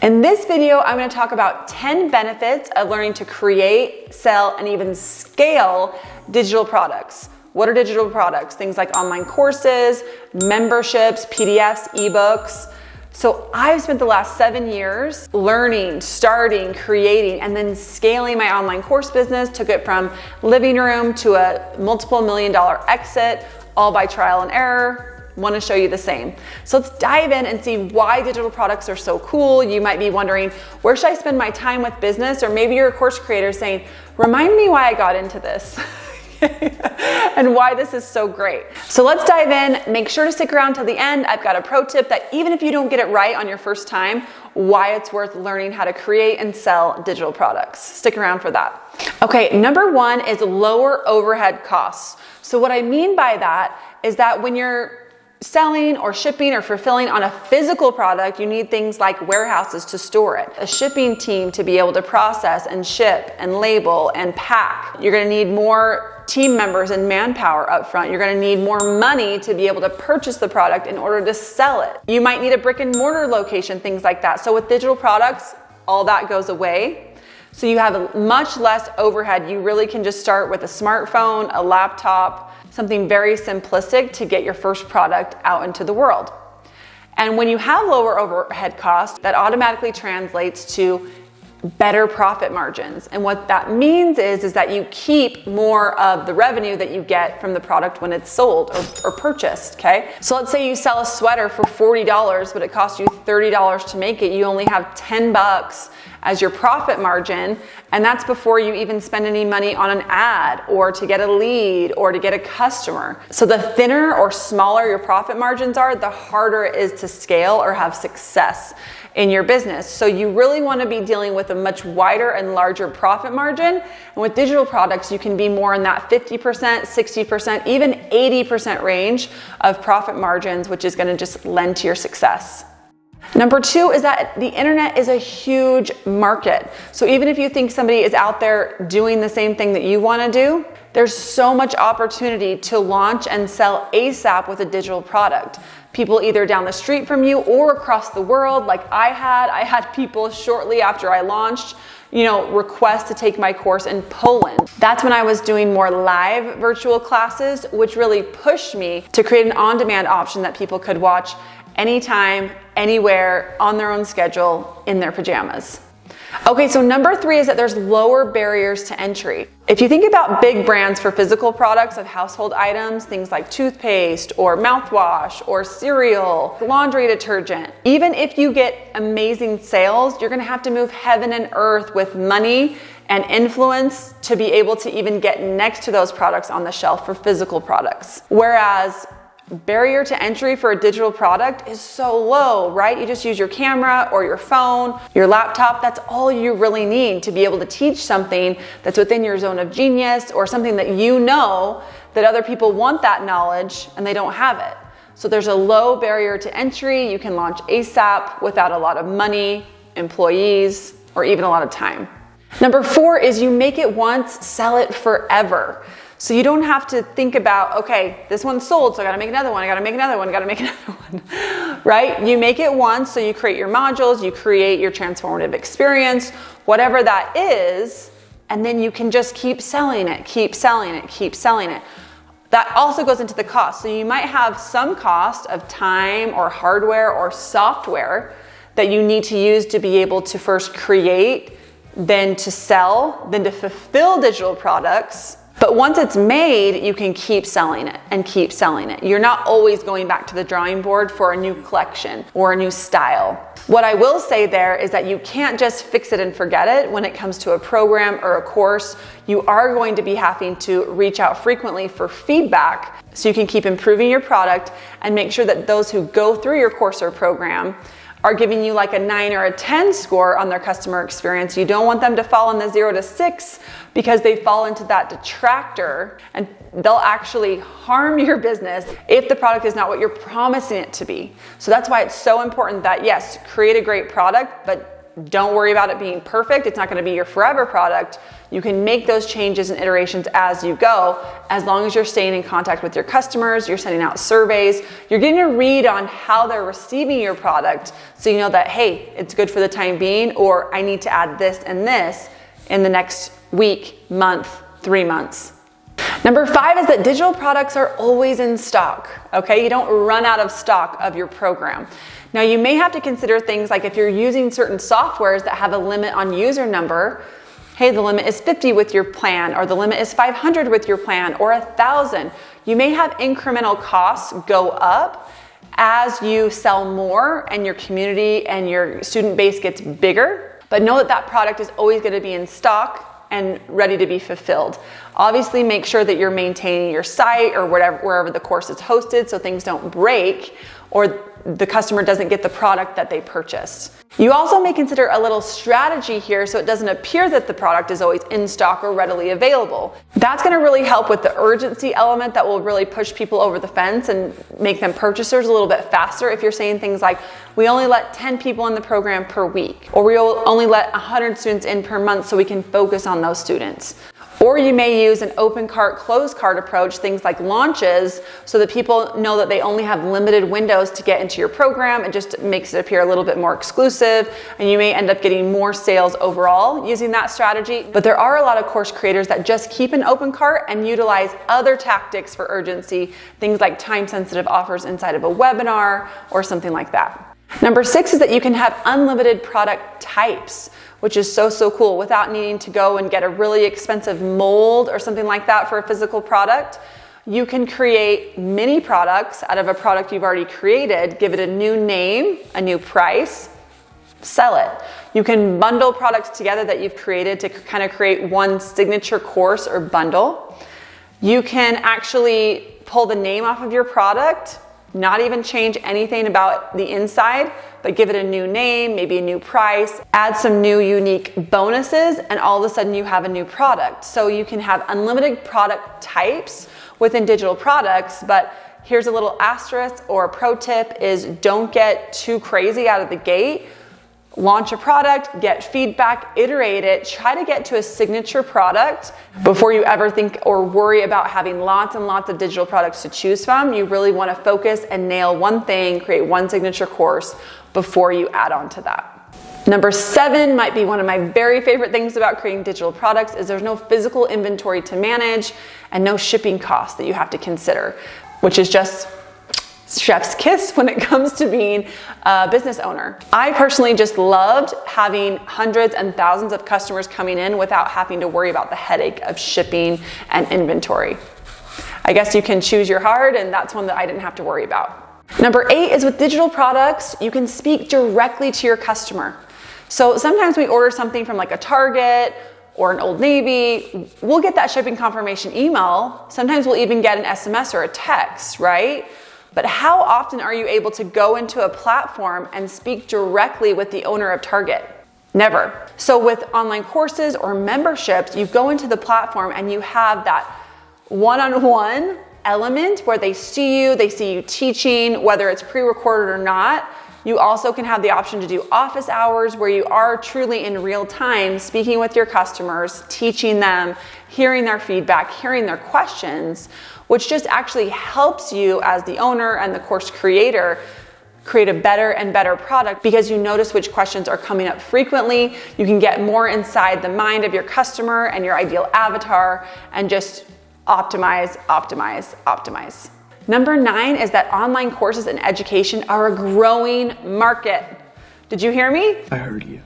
In this video, I'm going to talk about 10 benefits of learning to create, sell, and even scale digital products. What are digital products? Things like online courses, memberships, PDFs, ebooks. So I've spent the last 7 years learning, starting, creating, and then scaling my online course business. Took it from living room to a multiple $1 million exit, all by trial and error. Want to show you the same. So let's dive in and see why digital products are so cool. You might be wondering, where should I spend my time with business? Or maybe you're a course creator saying, remind me why I got into this and why this is so great. So let's dive in. Make sure to stick around till the end. I've got a pro tip that even if you don't get it right on your first time, why it's worth learning how to create and sell digital products. Stick around for that. Okay, number one is lower overhead costs. So what I mean by that is that when you're selling or shipping or fulfilling on a physical product, you need things like warehouses to store it, a shipping team to be able to process and ship and label and pack. You're going to need more team members and manpower up front. You're going to need more money to be able to purchase the product in order to sell it. You might need a brick and mortar location, things like that. So with digital products, all that goes away. So you have much less overhead. You really can just start with a smartphone, a laptop, something very simplistic to get your first product out into the world. And when you have lower overhead costs, that automatically translates to better profit margins. And what that means is that you keep more of the revenue that you get from the product when it's sold or purchased, okay? So let's say you sell a sweater for $40, but it costs you $30 to make it. You only have 10 bucks as your profit margin, and that's before you even spend any money on an ad or to get a lead or to get a customer. So the thinner or smaller your profit margins are, the harder it is to scale or have success in your business. So you really want to be dealing with a much wider and larger profit margin. And with digital products, you can be more in that 50%, 60%, even 80% range of profit margins, which is going to just lend to your success. Number two is that the internet is a huge market. So even if you think somebody is out there doing the same thing that you want to do, there's so much opportunity to launch and sell ASAP with a digital product. People either down the street from you or across the world, like I had people shortly after I launched, request to take my course in Poland. That's when I was doing more live virtual classes, which really pushed me to create an on-demand option that people could watch anytime, anywhere, on their own schedule, in their pajamas. Okay, so number three is that there's lower barriers to entry. If you think about big brands for physical products of household items, things like toothpaste or mouthwash or cereal, laundry detergent, even if you get amazing sales, you're gonna have to move heaven and earth with money and influence to be able to even get next to those products on the shelf for physical products. Whereas barrier to entry for a digital product is so low, right? You just use your camera or your phone, your laptop. That's all you really need to be able to teach something that's within your zone of genius or something that you know that other people want that knowledge and they don't have it. So there's a low barrier to entry. You can launch ASAP without a lot of money, employees, or even a lot of time. Number four is you make it once, sell it forever. So you don't have to think about, okay, this one's sold, so I gotta make another one, I gotta make another one, I gotta make another one, right? You make it once, so you create your modules, you create your transformative experience, whatever that is, and then you can just keep selling it, keep selling it, keep selling it. That also goes into the cost. So you might have some cost of time or hardware or software that you need to use to be able to first create, then to sell, then to fulfill digital products. But once it's made, you can keep selling it and keep selling it. You're not always going back to the drawing board for a new collection or a new style. What I will say there is that you can't just fix it and forget it when it comes to a program or a course. You are going to be having to reach out frequently for feedback so you can keep improving your product and make sure that those who go through your course or program are giving you like a 9 or a 10 score on their customer experience. You don't want them to fall in the 0 to 6 because they fall into that detractor and they'll actually harm your business if the product is not what you're promising it to be. So that's why it's so important that yes, create a great product, but don't worry about it being perfect. It's not going to be your forever product. You can make those changes and iterations as you go, as long as you're staying in contact with your customers, you're sending out surveys, you're getting a read on how they're receiving your product, so you know that, hey, it's good for the time being, or I need to add this and this in the next week, month, 3 months. Number 5 is that digital products are always in stock, okay? You don't run out of stock of your program. Now, you may have to consider things like if you're using certain softwares that have a limit on user number, hey, the limit is 50 with your plan, or the limit is 500 with your plan, or 1,000. You may have incremental costs go up as you sell more and your community and your student base gets bigger, but know that that product is always going to be in stock and ready to be fulfilled. Obviously, make sure that you're maintaining your site or wherever the course is hosted so things don't break or the customer doesn't get the product that they purchased. You also may consider a little strategy here so it doesn't appear that the product is always in stock or readily available. That's going to really help with the urgency element that will really push people over the fence and make them purchasers a little bit faster. If you're saying things like, we only let 10 people in the program per week, or we only let 100 students in per month so we can focus on those students. Or you may use an open cart, closed cart approach, things like launches, so that people know that they only have limited windows to get into your program. It just makes it appear a little bit more exclusive, and you may end up getting more sales overall using that strategy. But there are a lot of course creators that just keep an open cart and utilize other tactics for urgency, things like time-sensitive offers inside of a webinar or something like that. Number 6 is that you can have unlimited product types, which is so cool, without needing to go and get a really expensive mold or something like that for a physical product. You can create mini products out of a product you've already created, give it a new name, a new price, sell it. You can bundle products together that you've created to kind of create one signature course or bundle. You can actually pull the name off of your product, not even change anything about the inside, but give it a new name, maybe a new price, add some new unique bonuses, and all of a sudden you have a new product. So you can have unlimited product types within digital products, but here's a little asterisk or a pro tip is don't get too crazy out of the gate. Launch a product, get feedback, iterate it, try to get to a signature product before you ever think or worry about having lots and lots of digital products to choose from. You really want to focus and nail one thing, create one signature course before you add on to that. Number 7 might be one of my very favorite things about creating digital products is there's no physical inventory to manage and no shipping costs that you have to consider, which is just chef's kiss when it comes to being a business owner. I personally just loved having hundreds and thousands of customers coming in without having to worry about the headache of shipping and inventory. I guess you can choose your heart, and that's one that I didn't have to worry about. Number 8 is with digital products, you can speak directly to your customer. So sometimes we order something from like a Target or an Old Navy, we'll get that shipping confirmation email. Sometimes we'll even get an SMS or a text, right? But how often are you able to go into a platform and speak directly with the owner of Target? Never. So with online courses or memberships, you go into the platform and you have that one-on-one element where they see you teaching, whether it's pre-recorded or not. You also can have the option to do office hours where you are truly in real time speaking with your customers, teaching them, hearing their feedback, hearing their questions, which just actually helps you as the owner and the course creator create a better and better product because you notice which questions are coming up frequently. You can get more inside the mind of your customer and your ideal avatar and just optimize. Number 9 is that online courses and education are a growing market. Did you hear me? I heard you.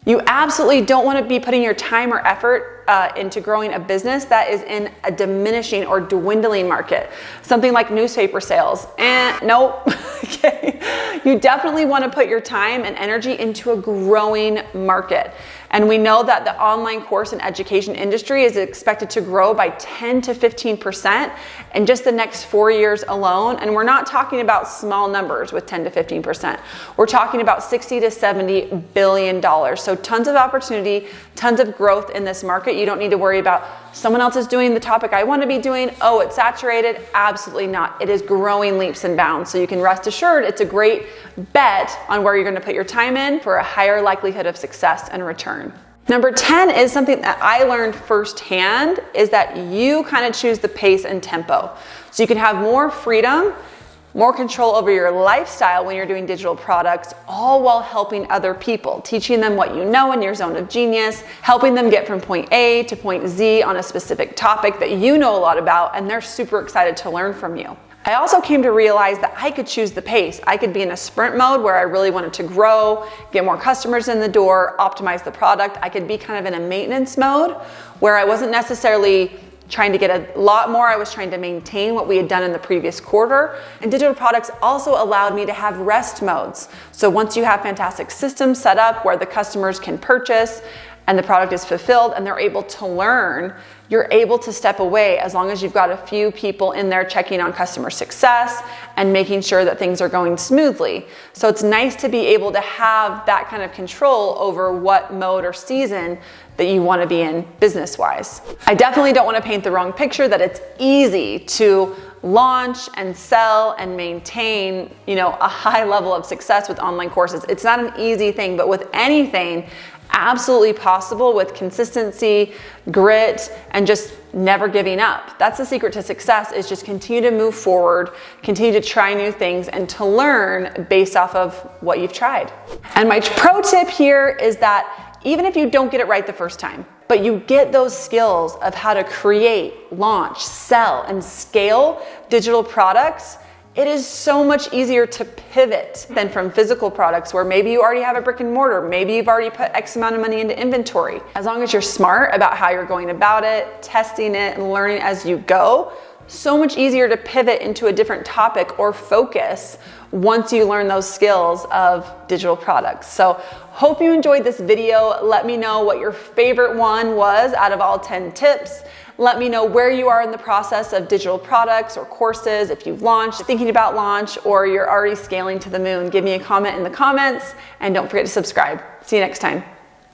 You absolutely don't want to be putting your time or effort into growing a business that is in a diminishing or dwindling market. Something like newspaper sales. Nope. Okay. You definitely want to put your time and energy into a growing market. And we know that the online course and education industry is expected to grow by 10 to 15% in just the next 4 years alone. And we're not talking about small numbers with 10 to 15%. We're talking about $60 to $70 billion. So tons of opportunity, tons of growth in this market. You don't need to worry about someone else is doing the topic I want to be doing. Oh, it's saturated. Absolutely not. It is growing leaps and bounds. So you can rest assured it's a great bet on where you're going to put your time in for a higher likelihood of success and return. Number 10 is something that I learned firsthand, is that you kind of choose the pace and tempo. So you can have more freedom, more control over your lifestyle when you're doing digital products, all while helping other people, teaching them what you know in your zone of genius, helping them get from point A to point Z on a specific topic that you know a lot about, and they're super excited to learn from you. I also came to realize that I could choose the pace. I could be in a sprint mode where I really wanted to grow, get more customers in the door, optimize the product. I could be kind of in a maintenance mode where I wasn't necessarily trying to get a lot more. I was trying to maintain what we had done in the previous quarter. And digital products also allowed me to have rest modes. So once you have fantastic systems set up where the customers can purchase and the product is fulfilled and they're able to learn, you're able to step away as long as you've got a few people in there checking on customer success and making sure that things are going smoothly. So it's nice to be able to have that kind of control over what mode or season that you want to be in business-wise. I definitely don't want to paint the wrong picture that it's easy to launch and sell and maintain, a high level of success with online courses. It's not an easy thing, but with anything, absolutely possible with consistency, grit, and just never giving up. That's the secret to success, is just continue to move forward, continue to try new things, and to learn based off of what you've tried. And my pro tip here is that even if you don't get it right the first time, but you get those skills of how to create, launch, sell, and scale digital products, it is so much easier to pivot than from physical products where maybe you already have a brick and mortar, maybe you've already put X amount of money into inventory. As long as you're smart about how you're going about it, testing it, and learning as you go, so much easier to pivot into a different topic or focus once you learn those skills of digital products. So hope you enjoyed this video. Let me know what your favorite one was out of all 10 tips. Let me know where you are in the process of digital products or courses, if you've launched, thinking about launch, or you're already scaling to the moon. Give me a comment in the comments, and don't forget to subscribe. See you next time.